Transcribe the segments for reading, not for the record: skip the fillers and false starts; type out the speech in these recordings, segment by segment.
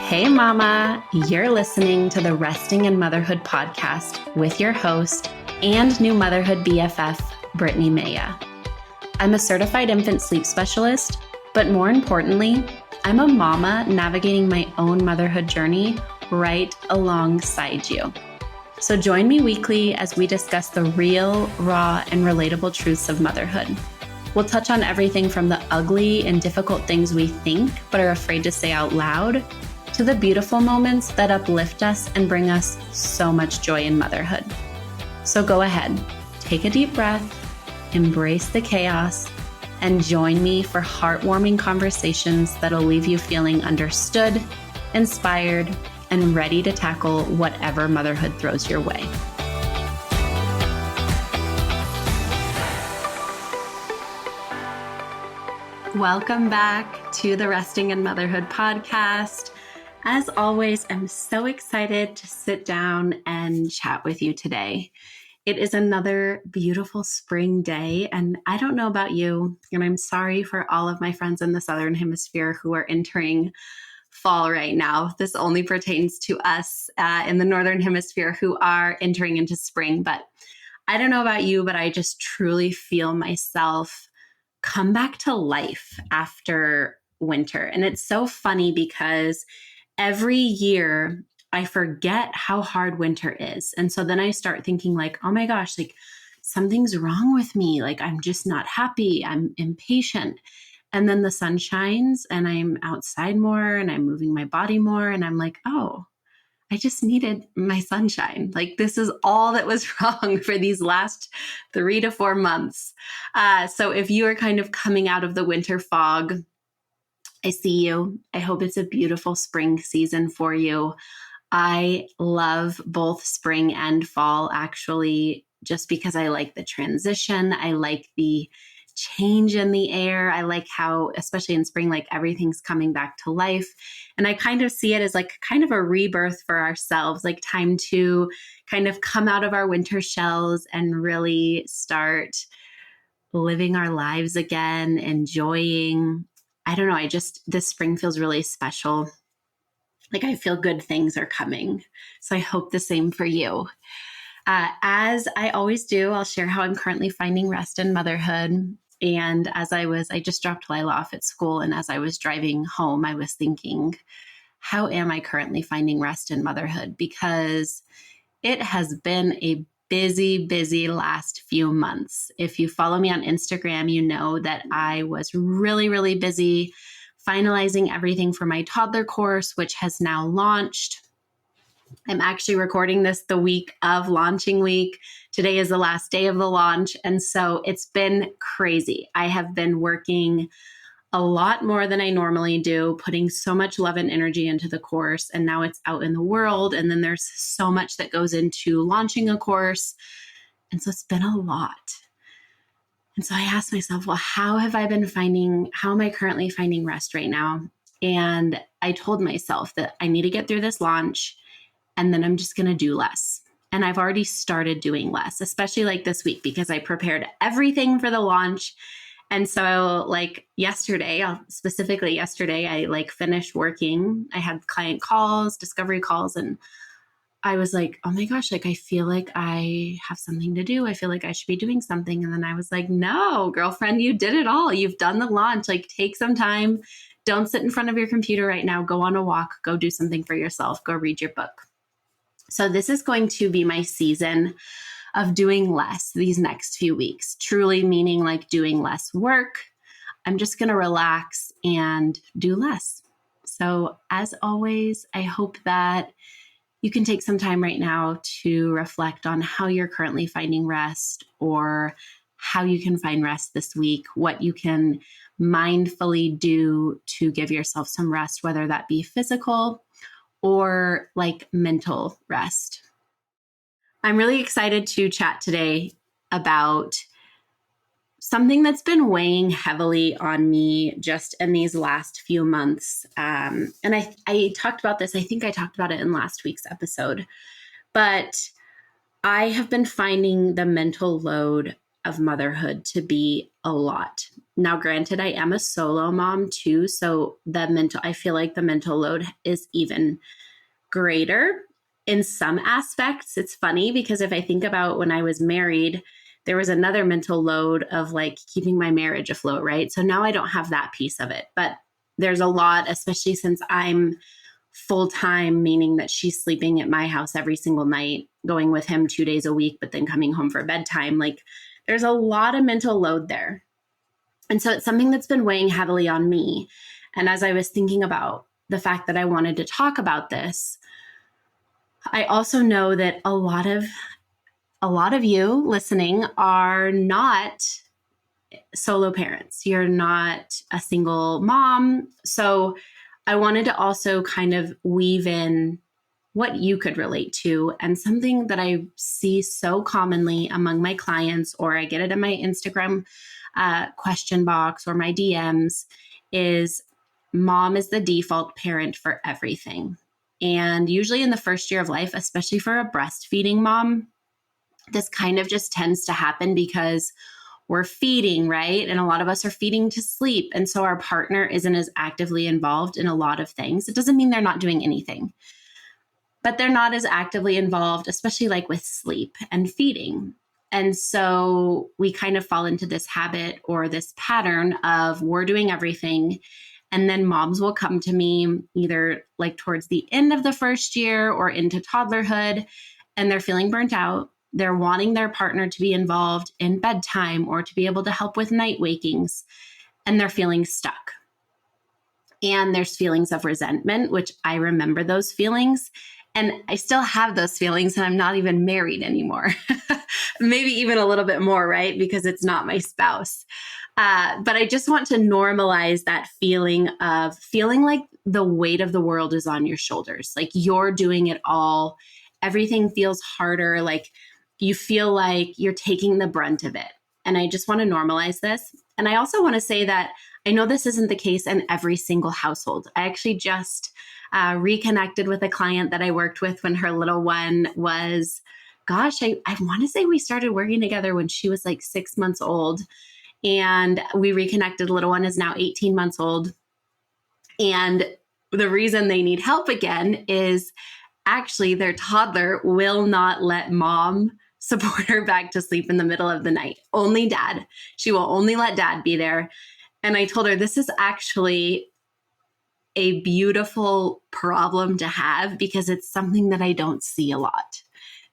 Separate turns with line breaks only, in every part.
Hey, Mama, you're listening to the Resting in Motherhood podcast with your host and new motherhood BFF, Brittni Maya. I'm a certified infant sleep specialist, but more importantly, I'm a mama navigating my own motherhood journey right alongside you. So join me weekly as we discuss the real, raw, and relatable truths of motherhood. We'll touch on everything from the ugly and difficult things we think but are afraid to say out loud, to the beautiful moments that uplift us and bring us so much joy in motherhood. So go ahead, take a deep breath, embrace the chaos, and join me for heartwarming conversations that'll leave you feeling understood, inspired, and ready to tackle whatever motherhood throws your way. Welcome back to the Resting in Motherhood podcast. As always, I'm so excited to sit down and chat with you today. It is another beautiful spring day, and I don't know about you, and I'm sorry for all of my friends in the Southern Hemisphere who are entering fall right now. This only pertains to us in the Northern Hemisphere who are entering into spring, but I don't know about you, but I just truly feel myself come back to life after winter. And it's so funny because every year I forget how hard winter is. And so then I start thinking like, oh my gosh, like something's wrong with me. Like I'm just not happy. I'm impatient. And then the sun shines and I'm outside more and I'm moving my body more. And I'm like, oh, I just needed my sunshine. Like this is all that was wrong for these last 3 to 4 months. So if you are kind of coming out of the winter fog, I see you. I hope it's a beautiful spring season for you. I love both spring and fall, actually, just because I like the transition. I like the change in the air. I like how, especially in spring, like everything's coming back to life. And I kind of see it as like kind of a rebirth for ourselves, like time to kind of come out of our winter shells and really start living our lives again, enjoying. I don't know. This spring feels really special. Like I feel good things are coming. So I hope the same for you. As I always do, I'll share how I'm currently finding rest in motherhood. And I just dropped Lila off at school. And as I was driving home, I was thinking, how am I currently finding rest in motherhood? Because it has been a busy last few months. If you follow me on Instagram, you know that I was really busy finalizing everything for my toddler course, which has now launched. I'm actually recording this the week of launching week. Today is the last day of the launch. And so it's been crazy. I have been working a lot more than I normally do, putting so much love and energy into the course. And now it's out in the world. And then there's so much that goes into launching a course. And so it's been a lot. And so I asked myself, well, how am I currently finding rest right now? And I told myself that I need to get through this launch and then I'm just going to do less. And I've already started doing less, especially like this week, because I prepared everything for the launch. And so like specifically yesterday, I finished working. I had client calls, discovery calls, and I was like, oh my gosh, like I feel like I have something to do. I feel like I should be doing something. And then I was like, no, girlfriend, you did it all. You've done the launch. Like take some time. Don't sit in front of your computer right now. Go on a walk. Go do something for yourself. Go read your book. So this is going to be my season of doing less these next few weeks, truly meaning like doing less work. I'm just going to relax and do less. So as always, I hope that you can take some time right now to reflect on how you're currently finding rest or how you can find rest this week, what you can mindfully do to give yourself some rest, whether that be physical or like mental rest. I'm really excited to chat today about something that's been weighing heavily on me just in these last few months. And I talked about this, I think I talked about it in last week's episode, but I have been finding the mental load of motherhood to be a lot. Now, granted, I am a solo mom too, so I feel like the mental load is even greater in some aspects. It's funny because if I think about when I was married, there was another mental load of like keeping my marriage afloat, right? So now I don't have that piece of it, but there's a lot, especially since I'm full-time, meaning that she's sleeping at my house every single night, going with him 2 days a week, but then coming home for bedtime. Like there's a lot of mental load there. And so it's something that's been weighing heavily on me. And as I was thinking about the fact that I wanted to talk about this, I also know that a lot of you listening are not solo parents. You're not a single mom. So I wanted to also kind of weave in what you could relate to, and something that I see so commonly among my clients, or I get it in my Instagram question box or my DMs, is mom is the default parent for everything. And usually in the first year of life, especially for a breastfeeding mom, this kind of just tends to happen because we're feeding, right? And a lot of us are feeding to sleep. And so our partner isn't as actively involved in a lot of things. It doesn't mean they're not doing anything, but they're not as actively involved, especially like with sleep and feeding. And so we kind of fall into this habit or this pattern of we're doing everything. And then moms will come to me either like towards the end of the first year or into toddlerhood, and they're feeling burnt out. They're wanting their partner to be involved in bedtime or to be able to help with night wakings, and they're feeling stuck. And there's feelings of resentment, which I remember those feelings. And I still have those feelings, and I'm not even married anymore. Maybe even a little bit more, right? Because it's not my spouse. But I just want to normalize that feeling of feeling like the weight of the world is on your shoulders. Like you're doing it all. Everything feels harder. Like you feel like you're taking the brunt of it. And I just want to normalize this. And I also want to say that I know this isn't the case in every single household. I actually just reconnected with a client that I worked with when her little one was, I want to say we started working together when she was like 6 months old. And we reconnected. The little one is now 18 months old. And the reason they need help again is actually their toddler will not let mom support her back to sleep in the middle of the night. Only dad. She will only let dad be there. And I told her, this is actually a beautiful problem to have because it's something that I don't see a lot.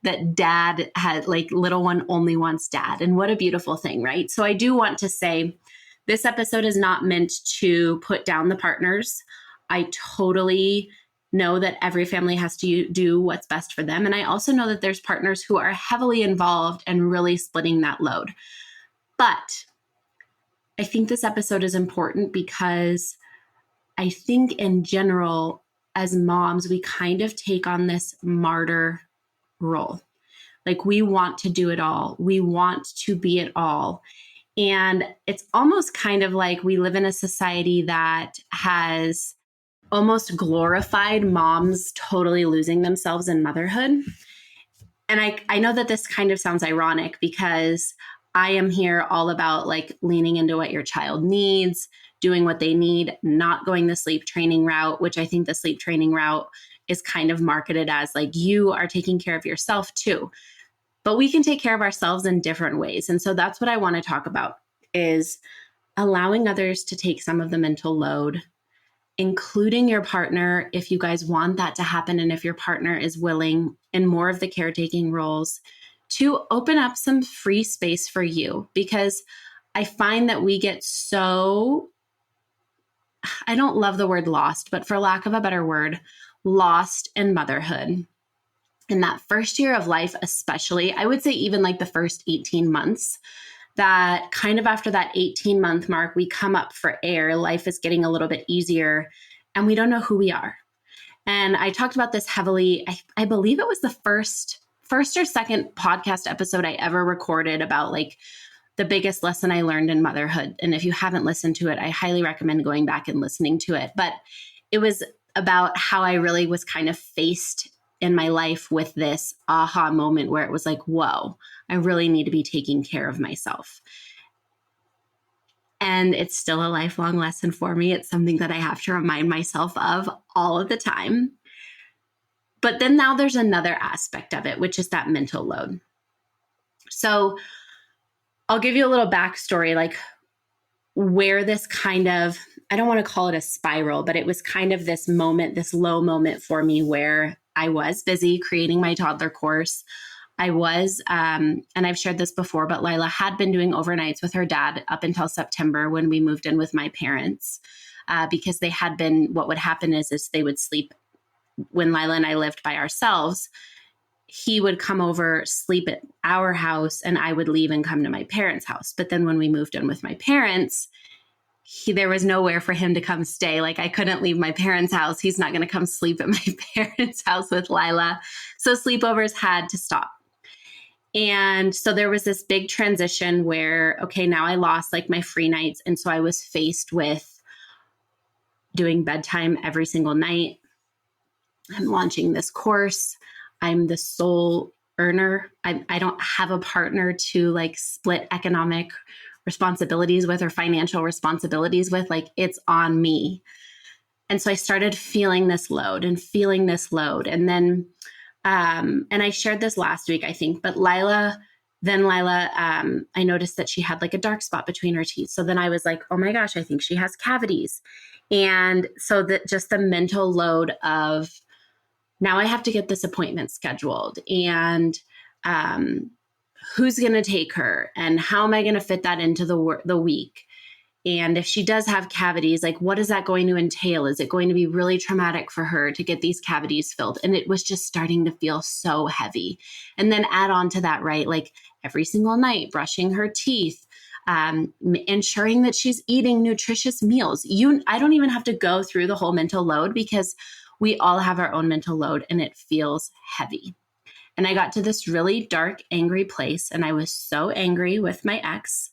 That dad had, like, little one only wants dad. And what a beautiful thing, right? So I do want to say this episode is not meant to put down the partners. I totally know that every family has to do what's best for them. And I also know that there's partners who are heavily involved and really splitting that load. But I think this episode is important because I think in general, as moms, we kind of take on this martyr role. Like we want to do it all. We want to be it all. And it's almost kind of like we live in a society that has almost glorified moms totally losing themselves in motherhood. And I know that this kind of sounds ironic because I am here all about like leaning into what your child needs, doing what they need, not going the sleep training route, which I think the sleep training route is kind of marketed as like you are taking care of yourself too. But we can take care of ourselves in different ways. And so that's what I want to talk about is allowing others to take some of the mental load, including your partner if you guys want that to happen and if your partner is willing in more of the caretaking roles to open up some free space for you. Because I find that we get so, I don't love the word lost, but for lack of a better word, lost in motherhood. In that first year of life, especially, I would say even like the first 18 months, that kind of after that 18-month mark, we come up for air. Life is getting a little bit easier and we don't know who we are. And I talked about this heavily. I believe it was the first or second podcast episode I ever recorded about like the biggest lesson I learned in motherhood. And if you haven't listened to it, I highly recommend going back and listening to it. But it was about how I really was kind of faced in my life with this aha moment where it was like, whoa, I really need to be taking care of myself. And it's still a lifelong lesson for me. It's something that I have to remind myself of all of the time. But then now there's another aspect of it, which is that mental load. So I'll give you a little backstory, like where this kind of, I don't want to call it a spiral, but it was kind of this moment, this low moment for me where I was busy creating my toddler course. I was, and I've shared this before, but Lila had been doing overnights with her dad up until September when we moved in with my parents, because they had been, what would happen is they would sleep when Lila and I lived by ourselves. He would come over, sleep at our house, and I would leave and come to my parents' house. But then when we moved in with my parents, there was nowhere for him to come stay. Like I couldn't leave my parents' house. He's not going to come sleep at my parents' house with Lila. So sleepovers had to stop. And so there was this big transition where, okay, now I lost like my free nights. And so I was faced with doing bedtime every single night. I'm launching this course. I'm the sole earner. I don't have a partner to like split economic responsibilities with or financial responsibilities with. Like it's on me. And so I started feeling this load. And then, and I shared this last week, I think, but Lila, I noticed that she had like a dark spot between her teeth. So then I was like, oh my gosh, I think she has cavities. And so that just the mental load of, now I have to get this appointment scheduled, and who's going to take her, and how am I going to fit that into the week? And if she does have cavities, like what is that going to entail? Is it going to be really traumatic for her to get these cavities filled? And it was just starting to feel so heavy. And then add on to that, right? Like every single night, brushing her teeth, ensuring that she's eating nutritious meals. I don't even have to go through the whole mental load because we all have our own mental load and it feels heavy. And I got to this really dark, angry place. And I was so angry with my ex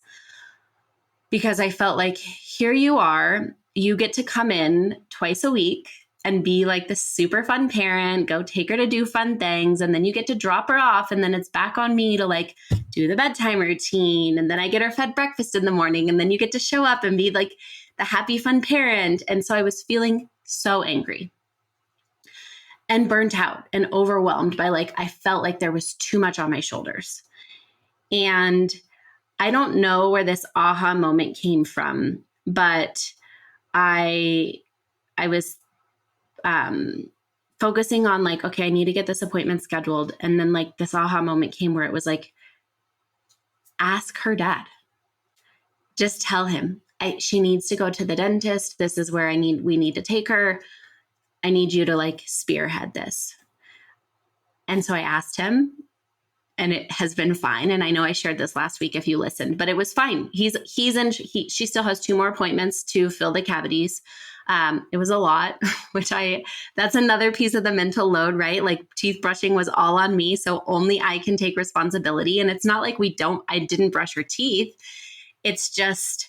because I felt like, here you are, you get to come in twice a week and be like the super fun parent, go take her to do fun things. And then you get to drop her off. And then it's back on me to like do the bedtime routine. And then I get her fed breakfast in the morning. And then you get to show up and be like the happy, fun parent. And so I was feeling so angry and burnt out and overwhelmed by like, I felt like there was too much on my shoulders. And I don't know where this aha moment came from, but I was focusing on like, okay, I need to get this appointment scheduled. And then like this aha moment came where it was like, ask her dad. Just tell him she needs to go to the dentist. This is where we need to take her. I need you to like spearhead this. And so I asked him, and it has been fine. And I know I shared this last week if you listened, but it was fine. She still has 2 more appointments to fill the cavities. It was a lot, that's another piece of the mental load, right? Like teeth brushing was all on me. So only I can take responsibility. And it's not like I didn't brush her teeth. It's just,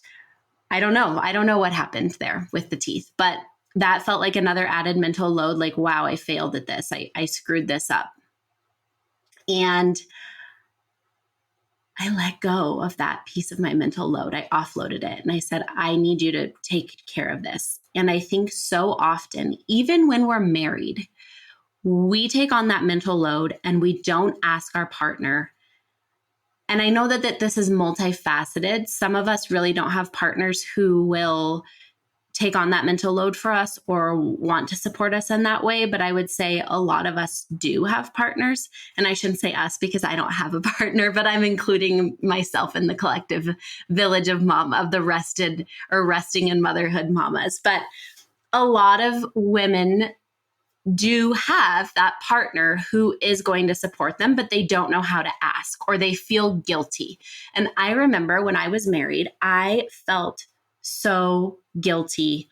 I don't know what happened there with the teeth, but that felt like another added mental load. Like, wow, I failed at this. I screwed this up. And I let go of that piece of my mental load. I offloaded it and I said, I need you to take care of this. And I think so often, even when we're married, we take on that mental load and we don't ask our partner. And I know that this is multifaceted. Some of us really don't have partners who will take on that mental load for us or want to support us in that way. But I would say a lot of us do have partners. And I shouldn't say us because I don't have a partner, but I'm including myself in the collective village of the resting and motherhood mamas. But a lot of women do have that partner who is going to support them, but they don't know how to ask or they feel guilty. And I remember when I was married, I felt so guilty,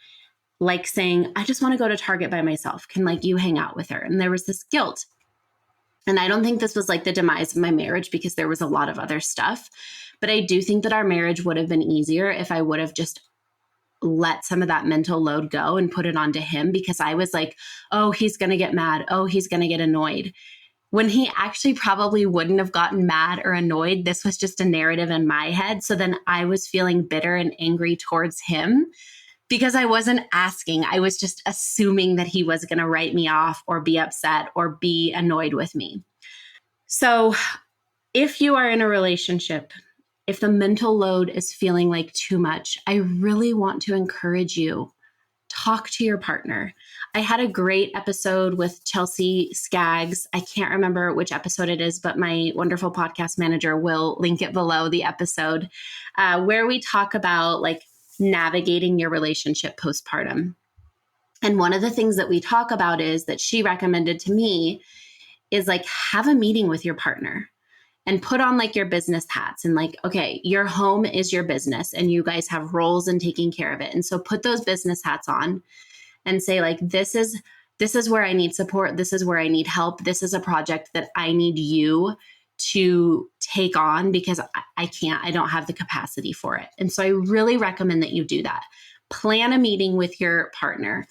like saying, I just want to go to Target by myself. Can like you hang out with her? And there was this guilt. And I don't think this was like the demise of my marriage because there was a lot of other stuff. But I do think that our marriage would have been easier if I would have just let some of that mental load go and put it onto him, because I was like, oh, he's going to get mad. Oh, he's going to get annoyed. When he actually probably wouldn't have gotten mad or annoyed. This was just a narrative in my head. So then I was feeling bitter and angry towards him because I wasn't asking. I was just assuming that he was going to write me off or be upset or be annoyed with me. So if you are in a relationship, if the mental load is feeling like too much, I really want to encourage you, talk to your partner. I had a great episode with Chelsea Skaggs. I can't remember which episode it is, but my wonderful podcast manager will link it below the episode, where we talk about like navigating your relationship postpartum. And one of the things that we talk about is that she recommended to me is like, have a meeting with your partner and put on like your business hats and like, okay, your home is your business and you guys have roles in taking care of it. And so put those business hats on and say like, this is where I need support. This is where I need help. This is a project that I need you to take on because I don't have the capacity for it. And so I really recommend that you do that. Plan a meeting with your partner.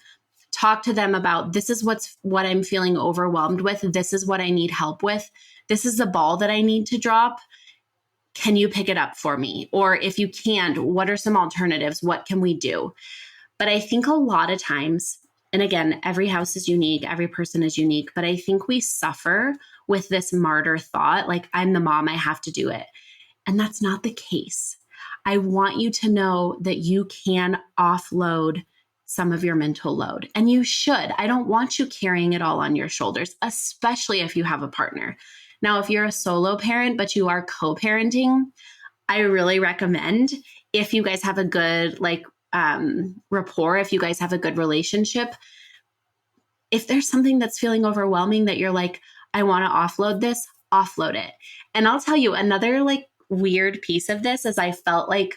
Talk to them about, this is what I'm feeling overwhelmed with. This is what I need help with. This is the ball that I need to drop. Can you pick it up for me? Or if you can't, what are some alternatives? What can we do? But I think a lot of times, and again, every house is unique, every person is unique, but I think we suffer with this martyr thought, like I'm the mom, I have to do it. And that's not the case. I want you to know that you can offload some of your mental load, and you should. I don't want you carrying it all on your shoulders, especially if you have a partner. Now, if you're a solo parent, but you are co-parenting, I really recommend, if you guys have a good rapport, if you guys have a good relationship, if there's something that's feeling overwhelming that you're like, I want to offload this, offload it. And I'll tell you another like weird piece of this is I felt like,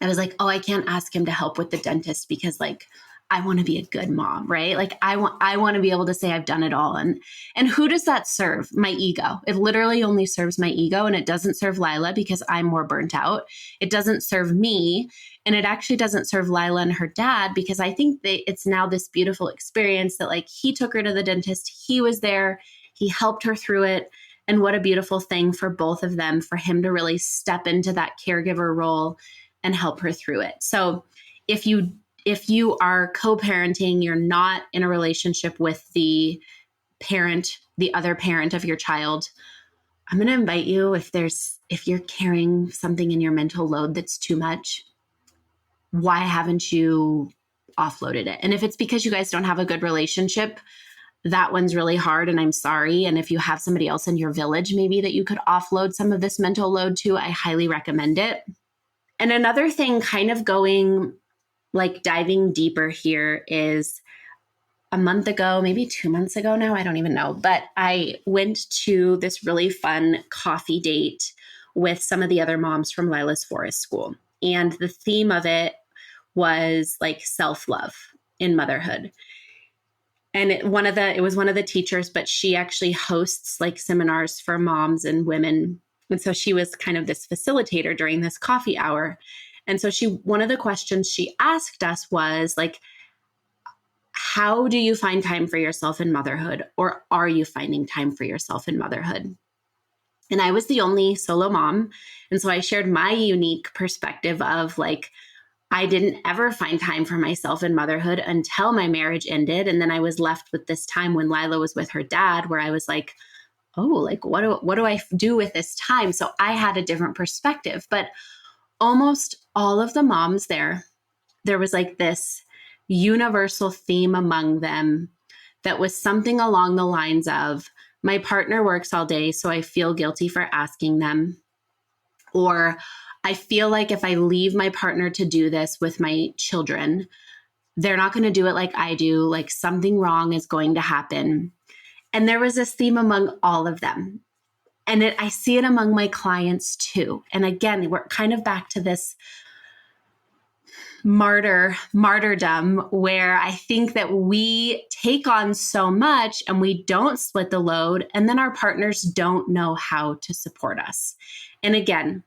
I was like, oh, I can't ask him to help with the dentist because like, I want to be a good mom, right? Like I want to be able to say I've done it all. And who does that serve? My ego. It literally only serves my ego, and it doesn't serve Lila because I'm more burnt out. It doesn't serve me. And it actually doesn't serve Lila and her dad because I think it's now this beautiful experience that like he took her to the dentist. He was there. He helped her through it. And what a beautiful thing for both of them, for him to really step into that caregiver role and help her through it. So if you are co-parenting, you're not in a relationship with the other parent of your child, I'm going to invite you, if you're carrying something in your mental load that's too much, why haven't you offloaded it? And if it's because you guys don't have a good relationship, that one's really hard and I'm sorry. And if you have somebody else in your village, maybe that you could offload some of this mental load to, I highly recommend it. And another thing kind of diving deeper here is a month ago, maybe 2 months ago now, I don't even know, but I went to this really fun coffee date with some of the other moms from Lila's Forest School. And the theme of it was like self-love in motherhood. And it was one of the teachers, but she actually hosts like seminars for moms and women. And so she was kind of this facilitator during this coffee hour. And so one of the questions she asked us was like, how do you find time for yourself in motherhood? Or are you finding time for yourself in motherhood? And I was the only solo mom. And so I shared my unique perspective of like, I didn't ever find time for myself in motherhood until my marriage ended. And then I was left with this time when Lila was with her dad, where I was like, oh, like, what do I do with this time? So I had a different perspective, but almost all of the moms there was like this universal theme among them that was something along the lines of, my partner works all day, so I feel guilty for asking them. Or I feel like if I leave my partner to do this with my children, they're not going to do it like I do, like something wrong is going to happen. And there was this theme among all of them. And I see it among my clients too. And again, we're kind of back to this martyrdom where I think that we take on so much and we don't split the load, and then our partners don't know how to support us. And again,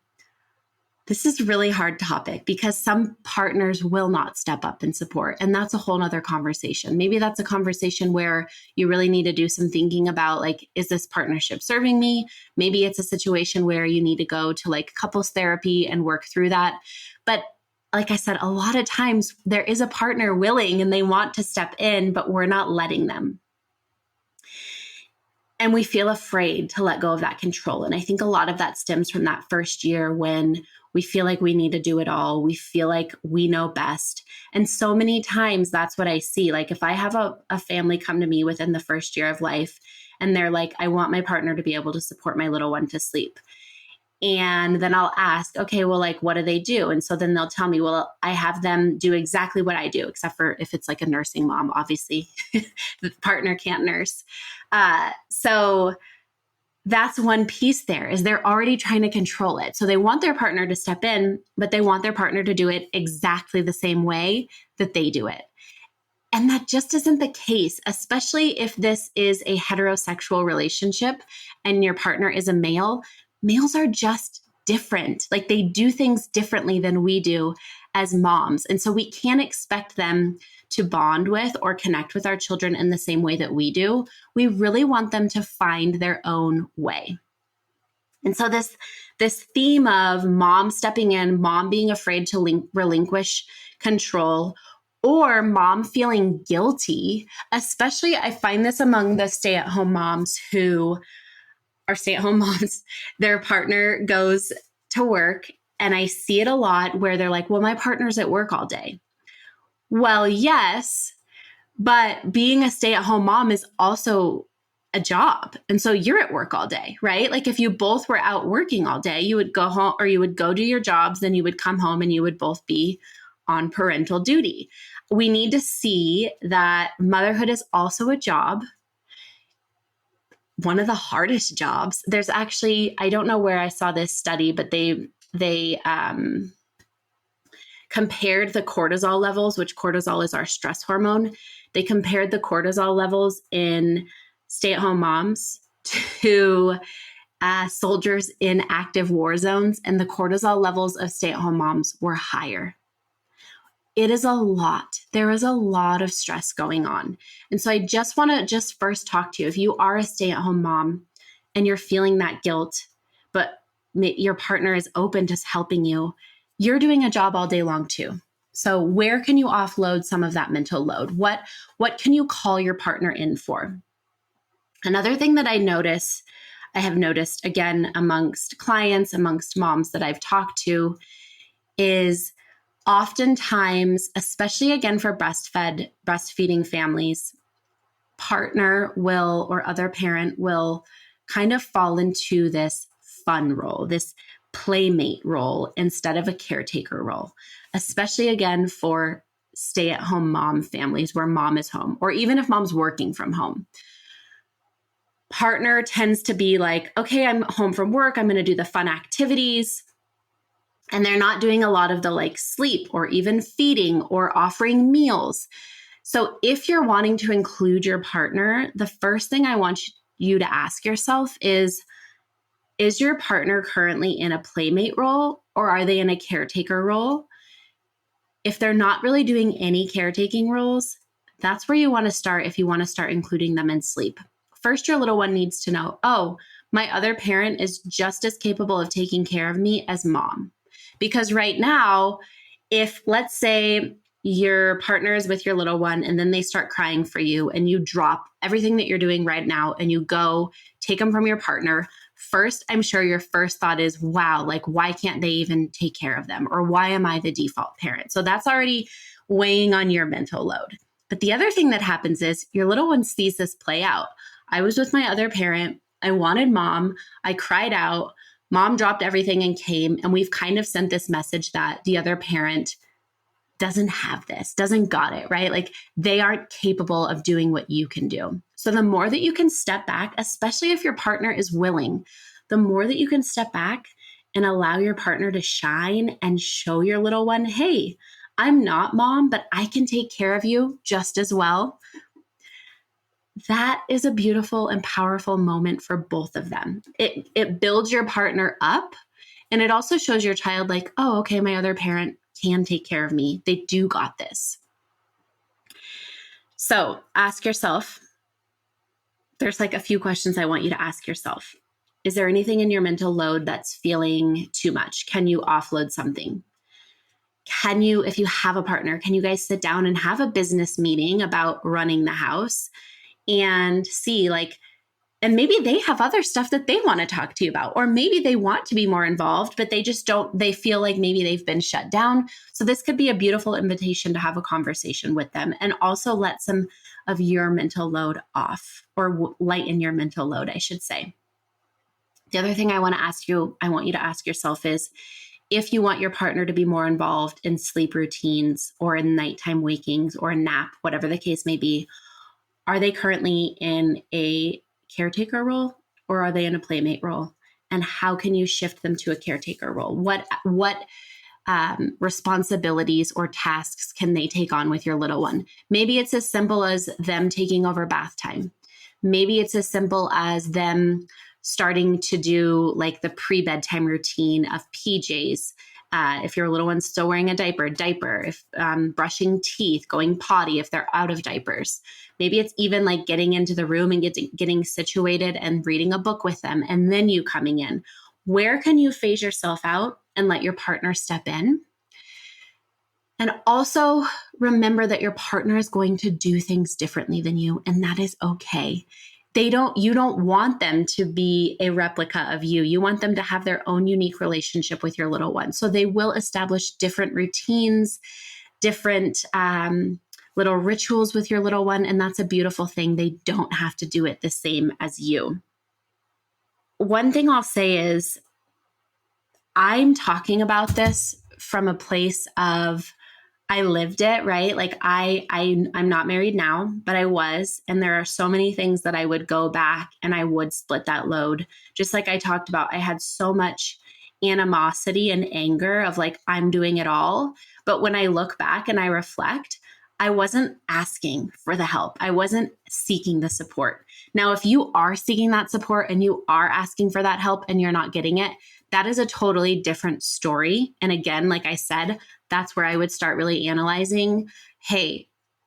This is a really hard topic because some partners will not step up and support. And that's a whole nother conversation. Maybe that's a conversation where you really need to do some thinking about, like, is this partnership serving me? Maybe it's a situation where you need to go to like couples therapy and work through that. But like I said, a lot of times there is a partner willing and they want to step in, but we're not letting them. And we feel afraid to let go of that control. And I think a lot of that stems from that first year when we feel like we need to do it all. We feel like we know best. And so many times that's what I see. Like if I have a family come to me within the first year of life and they're like, I want my partner to be able to support my little one to sleep. And then I'll ask, okay, well, like, what do they do? And so then they'll tell me, well, I have them do exactly what I do, except for if it's like a nursing mom, obviously the partner can't nurse. So that's one piece there is they're already trying to control it. So they want their partner to step in, but they want their partner to do it exactly the same way that they do it. And that just isn't the case, especially if this is a heterosexual relationship and your partner is a male. Males are just different. Like they do things differently than we do as moms. And so we can't expect them to bond with or connect with our children in the same way that we do. We really want them to find their own way. And so this theme of mom stepping in, mom being afraid to relinquish control, or mom feeling guilty, especially I find this among the stay-at-home moms who are stay-at-home moms, their partner goes to work. And I see it a lot where they're like, well, my partner's at work all day. Well, yes, but being a stay-at-home mom is also a job. And so you're at work all day, right? Like if you both were out working all day, you would go home or you would go do your jobs, then you would come home and you would both be on parental duty. We need to see that motherhood is also a job. One of the hardest jobs. There's actually, I don't know where I saw this study, but they compared the cortisol levels, which cortisol is our stress hormone. They compared the cortisol levels in stay-at-home moms to soldiers in active war zones, and the cortisol levels of stay-at-home moms were higher. It is a lot. There is a lot of stress going on. And so I just want to first talk to you. If you are a stay-at-home mom and you're feeling that guilt, but your partner is open to helping you, you're doing a job all day long too. So where can you offload some of that mental load? What can you call your partner in for? Another thing that I have noticed again amongst clients, amongst moms that I've talked to is oftentimes, especially again for breastfeeding families, partner will or other parent will kind of fall into this fun role, this playmate role instead of a caretaker role, especially again for stay-at-home mom families where mom is home, or even if mom's working from home. Partner tends to be like, okay, I'm home from work, I'm going to do the fun activities. And they're not doing a lot of the like sleep or even feeding or offering meals. So if you're wanting to include your partner, the first thing I want you to ask yourself is your partner currently in a playmate role or are they in a caretaker role? If they're not really doing any caretaking roles, that's where you want to start if you want to start including them in sleep. First, your little one needs to know, oh, my other parent is just as capable of taking care of me as mom. Because right now, if let's say your partner is with your little one and then they start crying for you and you drop everything that you're doing right now and you go take them from your partner, first, I'm sure your first thought is, wow, like why can't they even take care of them? Or why am I the default parent? So that's already weighing on your mental load. But the other thing that happens is your little one sees this play out. I was with my other parent. I wanted mom. I cried out. Mom dropped everything and came, and we've kind of sent this message that the other parent doesn't have this, doesn't got it, right? Like they aren't capable of doing what you can do. So the more that you can step back, especially if your partner is willing, the more that you can step back and allow your partner to shine and show your little one, hey, I'm not mom, but I can take care of you just as well. That is a beautiful and powerful moment for both of them. It builds your partner up And it also shows your child like, oh, okay, my other parent can take care of me. They do got this. So ask yourself, there's like a few questions I want you to ask yourself. Is there anything in your mental load that's feeling too much? Can you offload something? Can you, if you have a partner, can you guys sit down and have a business meeting about running the house and see like, and maybe they have other stuff that they want to talk to you about, or maybe they want to be more involved, but they just don't, they feel like maybe they've been shut down. So this could be a beautiful invitation to have a conversation with them and also let some of your mental load off, or lighten your mental load, I should say. The other thing I want you to ask yourself is, if you want your partner to be more involved in sleep routines or in nighttime wakings or a nap, whatever the case may be, are they currently in a caretaker role or are they in a playmate role? And how can you shift them to a caretaker role? What responsibilities or tasks can they take on with your little one? Maybe it's as simple as them taking over bath time. Maybe it's as simple as them starting to do like the pre-bedtime routine of PJs. If your little one's still wearing a diaper, if brushing teeth, going potty if they're out of diapers. Maybe it's even like getting into the room and getting situated and reading a book with them, and then you coming in. Where can you phase yourself out and let your partner step in? And also remember that your partner is going to do things differently than you, and that is okay. You don't want them to be a replica of you. You want them to have their own unique relationship with your little one. So they will establish different routines, different little rituals with your little one. And that's a beautiful thing. They don't have to do it the same as you. One thing I'll say is, I'm talking about this from a place of, I lived it, right? Like I'm not married now, but I was, and there are so many things that I would go back and I would split that load. Just like I talked about, I had so much animosity and anger of like, I'm doing it all. But when I look back and I reflect, I wasn't asking for the help. I wasn't seeking the support. Now, if you are seeking that support and you are asking for that help and you're not getting it, that is a totally different story. And again, like I said, that's where I would start really analyzing, hey,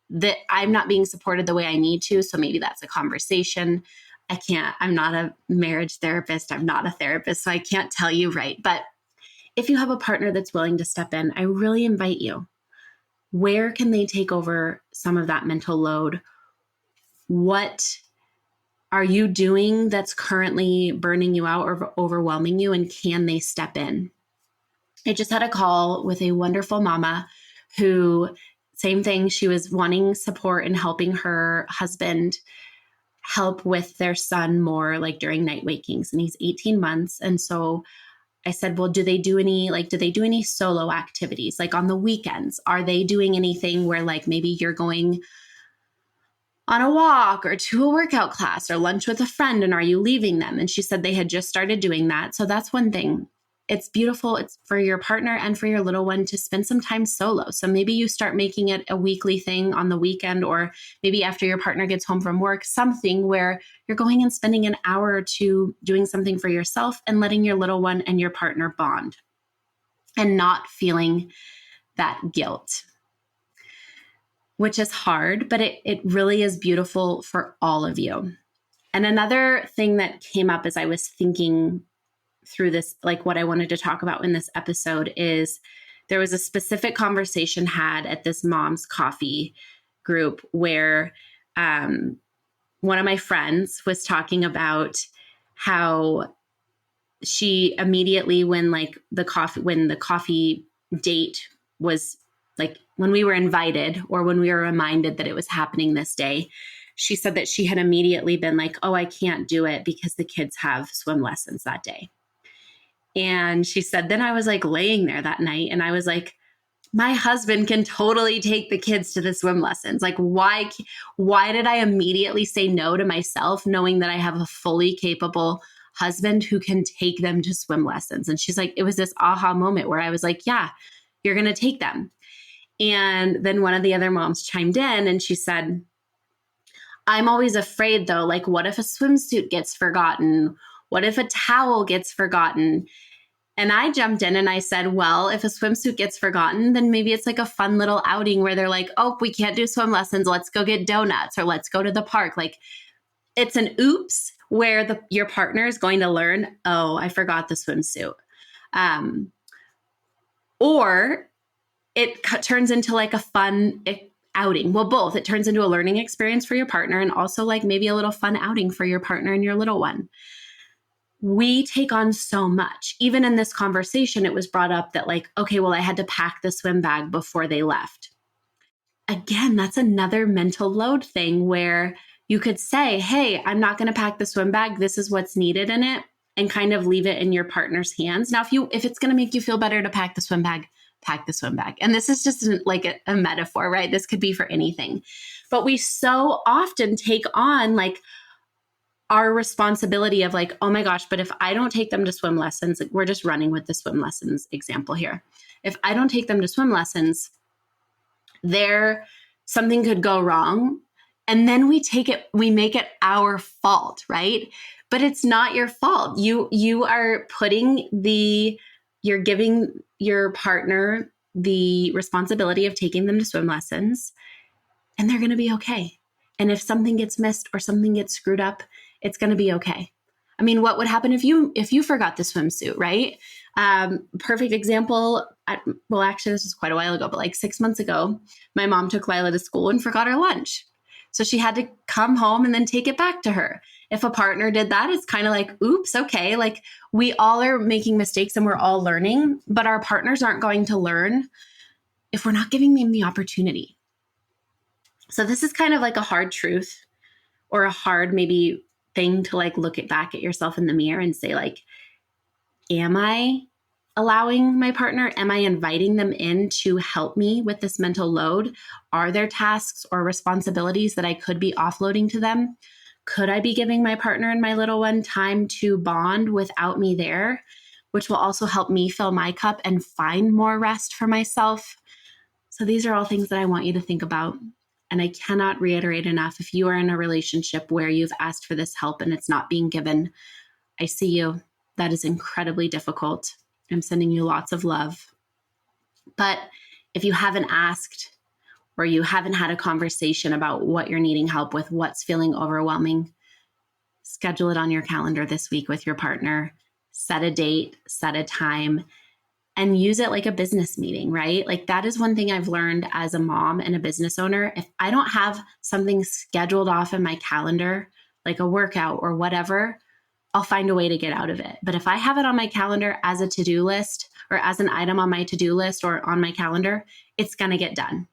that I'm not being supported the way I need to. So maybe that's a conversation. I'm not a marriage therapist. I'm not a therapist, so I can't tell you, right? But if you have a partner that's willing to step in, I really invite you. Where can they take over some of that mental load? What are you doing that's currently burning you out or overwhelming you? And can they step in? I just had a call with a wonderful mama who, same thing, she was wanting support and helping her husband help with their son more like during night wakings. And he's 18 months. And so I said, well, do they do any solo activities? Like on the weekends, are they doing anything where like maybe you're going on a walk or to a workout class or lunch with a friend, and are you leaving them? And she said they had just started doing that. So that's one thing. It's beautiful. It's for your partner and for your little one to spend some time solo. So maybe you start making it a weekly thing on the weekend, or maybe after your partner gets home from work, something where you're going and spending an hour or two doing something for yourself and letting your little one and your partner bond and not feeling that guilt, which is hard, but it really is beautiful for all of you. And another thing that came up as I was thinking through this, like what I wanted to talk about in this episode, is there was a specific conversation had at this mom's coffee group where one of my friends was talking about how she immediately, when the coffee date was, like when we were invited or when we were reminded that it was happening this day, she said that she had immediately been like, oh, I can't do it because the kids have swim lessons that day. And she said, then I was like laying there that night and I was like, my husband can totally take the kids to the swim lessons. Like, why did I immediately say no to myself, knowing that I have a fully capable husband who can take them to swim lessons? And she's like, it was this aha moment where I was like, yeah, you're going to take them. And then one of the other moms chimed in and she said, I'm always afraid though, like, what if a swimsuit gets forgotten? What if a towel gets forgotten? And I jumped in and I said, well, if a swimsuit gets forgotten, then maybe it's like a fun little outing where they're like, oh, we can't do swim lessons. Let's go get donuts or let's go to the park. Like it's an oops where your partner is going to learn, oh, I forgot the swimsuit. Or it turns into like a fun outing. Well, both. It turns into a learning experience for your partner and also like maybe a little fun outing for your partner and your little one. We take on so much. Even in this conversation, it was brought up that like, okay, well, I had to pack the swim bag before they left. Again, that's another mental load thing where you could say, hey, I'm not going to pack the swim bag. This is what's needed in it, and kind of leave it in your partner's hands. Now, if it's going to make you feel better to pack the swim bag, pack the swim bag. And this is just like a metaphor, right? This could be for anything. But we so often take on like our responsibility of like, oh my gosh, but if I don't take them to swim lessons, we're just running with the swim lessons example here. If I don't take them to swim lessons, something could go wrong. And then we make it our fault, right? But it's not your fault. You are you're giving your partner the responsibility of taking them to swim lessons, and they're going to be okay. And if something gets missed or something gets screwed up, it's going to be okay. I mean, what would happen if you forgot the swimsuit, right? Perfect example. Well, actually, this was quite a while ago, but like 6 months ago, my mom took Lila to school and forgot her lunch. So she had to come home and then take it back to her. If a partner did that, it's kind of like, oops, okay. Like we all are making mistakes and we're all learning, but our partners aren't going to learn if we're not giving them the opportunity. So this is kind of like a hard truth or a hard maybe thing to like look back at yourself in the mirror and say like, am I allowing my partner? Am I inviting them in to help me with this mental load? Are there tasks or responsibilities that I could be offloading to them? Could I be giving my partner and my little one time to bond without me there, which will also help me fill my cup and find more rest for myself? So these are all things that I want you to think about. And I cannot reiterate enough, if you are in a relationship where you've asked for this help and it's not being given, I see you. That is incredibly difficult. I'm sending you lots of love. But if you haven't asked or you haven't had a conversation about what you're needing help with, what's feeling overwhelming, schedule it on your calendar this week with your partner. Set a date, set a time, and use it like a business meeting, right? Like that is one thing I've learned as a mom and a business owner. If I don't have something scheduled off in my calendar, like a workout or whatever, I'll find a way to get out of it. But if I have it on my calendar as a to-do list or as an item on my to-do list or on my calendar, it's going to get done.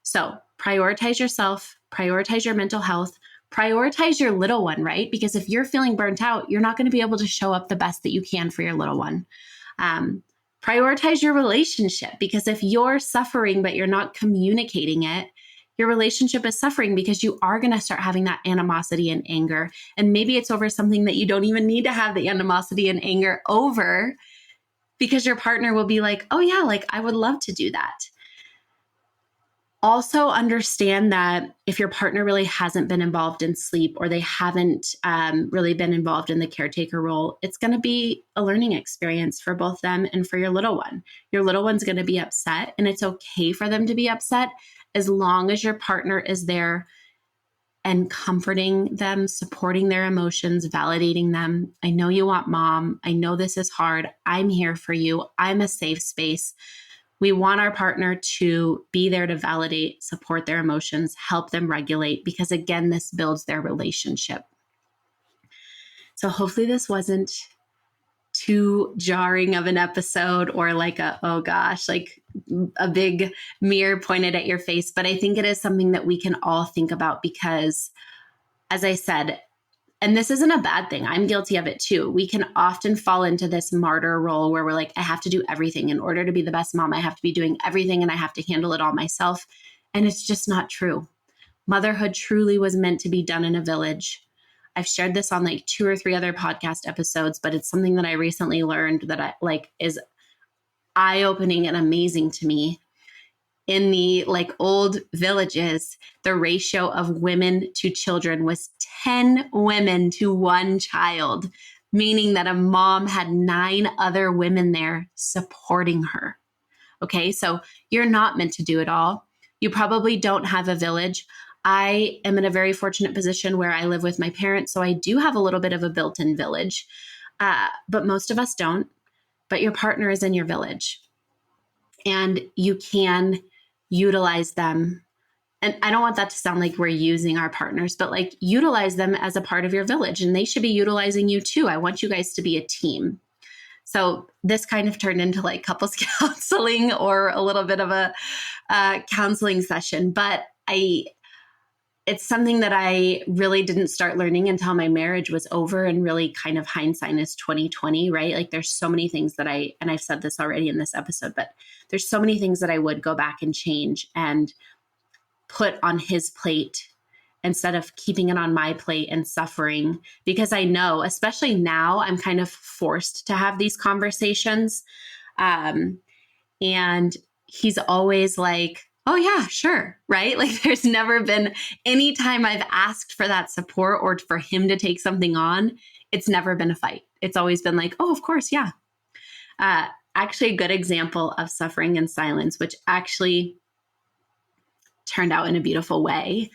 So prioritize yourself, prioritize your mental health, prioritize your little one, right? Because if you're feeling burnt out, you're not going to be able to show up the best that you can for your little one. Prioritize your relationship, because if you're suffering, but you're not communicating it, your relationship is suffering because you are going to start having that animosity and anger. And maybe it's over something that you don't even need to have the animosity and anger over, because your partner will be like, oh yeah, like I would love to do that. Also understand that if your partner really hasn't been involved in sleep or they haven't really been involved in the caretaker role, it's going to be a learning experience for both them and for your little one. Your little one's going to be upset, and it's okay for them to be upset as long as your partner is there and comforting them, supporting their emotions, validating them. I know you want mom. I know this is hard. I'm here for you. I'm a safe space. We want our partner to be there to validate, support their emotions, help them regulate, because again, this builds their relationship. So hopefully this wasn't too jarring of an episode or like oh gosh, like a big mirror pointed at your face. But I think it is something that we can all think about because, as I said, and this isn't a bad thing, I'm guilty of it too. We can often fall into this martyr role where we're like, I have to do everything. In order to be the best mom, I have to be doing everything and I have to handle it all myself. And it's just not true. Motherhood truly was meant to be done in a village. I've shared this on like 2 or 3 other podcast episodes, but it's something that I recently learned that I like is eye-opening and amazing to me. In the like old villages, the ratio of women to children was 10 women to 1 child. meaning that a mom had 9 other women there supporting her. Okay, so you're not meant to do it all. You probably don't have a village. I am in a very fortunate position where I live with my parents, so I do have a little bit of a built-in village, but most of us don't. But your partner is in your village, and you can utilize them. And I don't want that to sound like we're using our partners, but like utilize them as a part of your village, and they should be utilizing you too. I want you guys to be a team. So this kind of turned into like couples counseling or a little bit of a counseling session, but it's something that I really didn't start learning until my marriage was over, and really kind of hindsight is 2020, right? Like there's so many things that and I've said this already in this episode, but there's so many things that I would go back and change and put on his plate instead of keeping it on my plate and suffering, because I know, especially now, I'm kind of forced to have these conversations. And he's always like, oh yeah, sure. Right. Like there's never been any time I've asked for that support or for him to take something on. It's never been a fight. It's always been like, oh, of course. Yeah. Actually a good example of suffering in silence, which actually turned out in a beautiful way.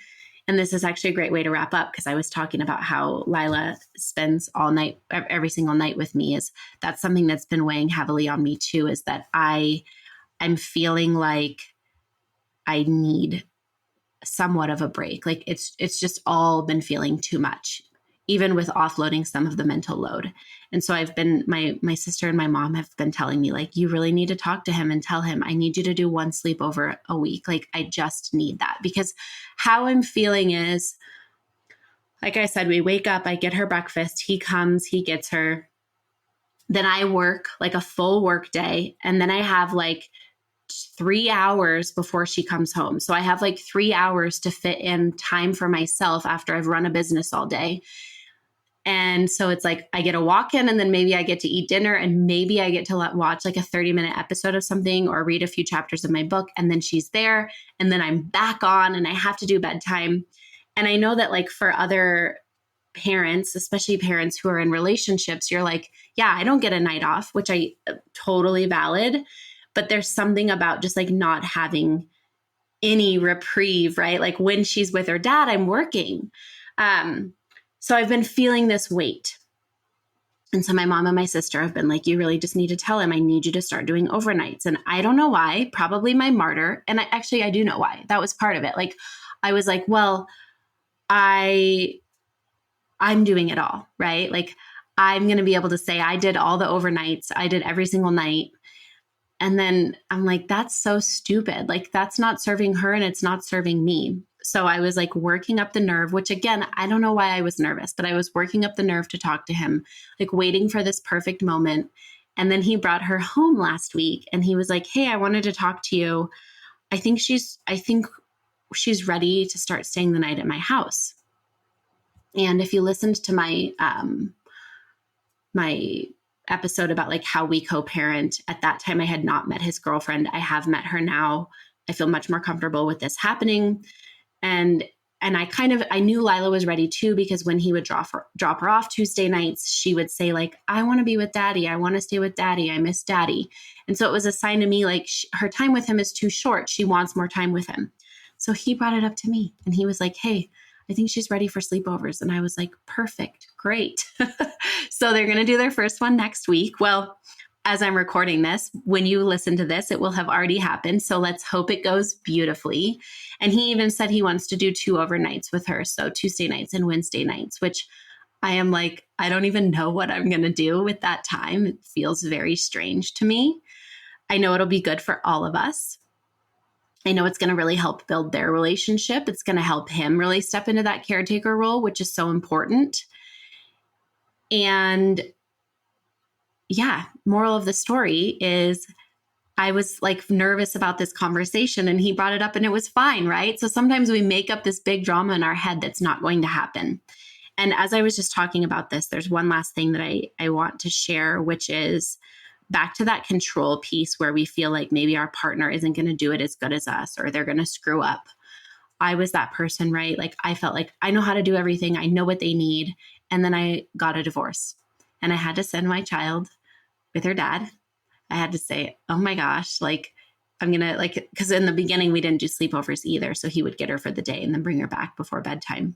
And this is actually a great way to wrap up, because I was talking about how Lila spends all night, every single night with me. That's something that's been weighing heavily on me too, is that I'm feeling like I need somewhat of a break. Like it's just all been feeling too much, even with offloading some of the mental load. And so I've been, my sister and my mom have been telling me, like, you really need to talk to him and tell him, I need you to do one sleepover a week. Like, I just need that, because how I'm feeling is, like I said, we wake up, I get her breakfast, he comes, he gets her. Then I work like a full work day. And then I have like 3 hours before she comes home. So I have like 3 hours to fit in time for myself after I've run a business all day. And so it's like I get a walk in, and then maybe I get to eat dinner, and maybe I get to watch like a 30-minute episode of something or read a few chapters of my book. And then she's there, and then I'm back on, and I have to do bedtime. And I know that like for other parents, especially parents who are in relationships, you're like, yeah, I don't get a night off, which I totally valid. But there's something about just like not having any reprieve, right? Like when she's with her dad, I'm working. So I've been feeling this weight. And so my mom and my sister have been like, you really just need to tell him, I need you to start doing overnights. And I don't know why, probably my martyr. And I do know why. That was part of it. Like, I was like, well, I'm doing it all, right? Like I'm going to be able to say I did all the overnights. I did every single night. And then I'm like, that's so stupid. Like that's not serving her, and it's not serving me. So I was like working up the nerve, which again, I don't know why I was nervous, but I was working up the nerve to talk to him, like waiting for this perfect moment. And then he brought her home last week, and he was like, hey, I wanted to talk to you. I think she's ready to start staying the night at my house. And if you listened to my episode about like how we co-parent, at that time I had not met his girlfriend. I have met her now. I feel much more comfortable with this happening. And I knew Lila was ready too, because when he would drop her off Tuesday nights, she would say like, I want to be with daddy. I want to stay with daddy. I miss daddy. And so it was a sign to me, like her time with him is too short. She wants more time with him. So he brought it up to me, and he was like, hey, I think she's ready for sleepovers. And I was like, perfect, great. So they're going to do their first one next week. Well, as I'm recording this, when you listen to this, it will have already happened. So let's hope it goes beautifully. And he even said he wants to do 2 overnights with her. So Tuesday nights and Wednesday nights, which I am like, I don't even know what I'm going to do with that time. It feels very strange to me. I know it'll be good for all of us. I know it's going to really help build their relationship. It's going to help him really step into that caretaker role, which is so important. And yeah, moral of the story is I was like nervous about this conversation, and he brought it up, and it was fine, right? So sometimes we make up this big drama in our head that's not going to happen. And as I was just talking about this, there's one last thing that I want to share, which is back to that control piece where we feel like maybe our partner isn't going to do it as good as us, or they're going to screw up. I was that person, right? Like I felt like I know how to do everything. I know what they need. And then I got a divorce. and I had to send my child with her dad. I had to say, oh my gosh, like, I'm going to like, because in the beginning we didn't do sleepovers either. So he would get her for the day and then bring her back before bedtime.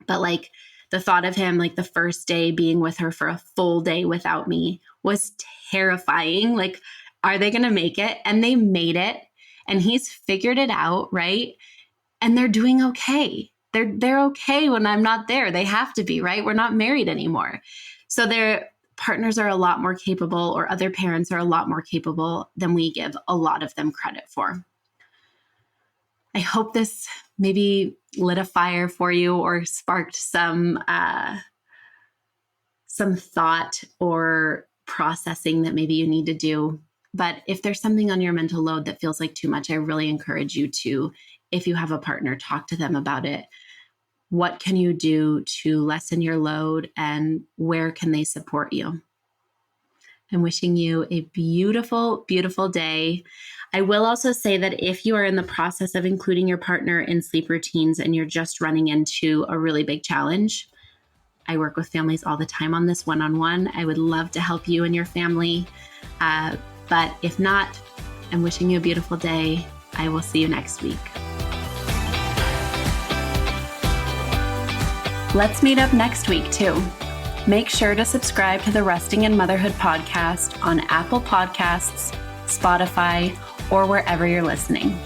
But like the thought of him, like the first day being with her for a full day without me was terrifying. Like, are they going to make it? And they made it. And he's figured it out, right? And they're doing okay. They're okay when I'm not there. They have to be, right? We're not married anymore. So their partners are a lot more capable, or other parents are a lot more capable than we give a lot of them credit for. I hope this maybe lit a fire for you or sparked some thought or processing that maybe you need to do. But if there's something on your mental load that feels like too much, I really encourage you to, if you have a partner, talk to them about it. What can you do to lessen your load, and where can they support you? I'm wishing you a beautiful, beautiful day. I will also say that if you are in the process of including your partner in sleep routines and you're just running into a really big challenge, I work with families all the time on this one-on-one. I would love to help you and your family. But if not, I'm wishing you a beautiful day. I will see you next week. Let's meet up next week too. Make sure to subscribe to the Resting in Motherhood podcast on Apple Podcasts, Spotify, or wherever you're listening.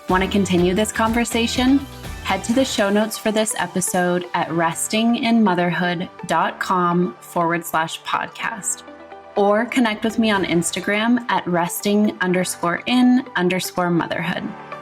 Want to continue this conversation? Head to the show notes for this episode at restinginmotherhood.com/podcast, or connect with me on Instagram at resting_in_motherhood.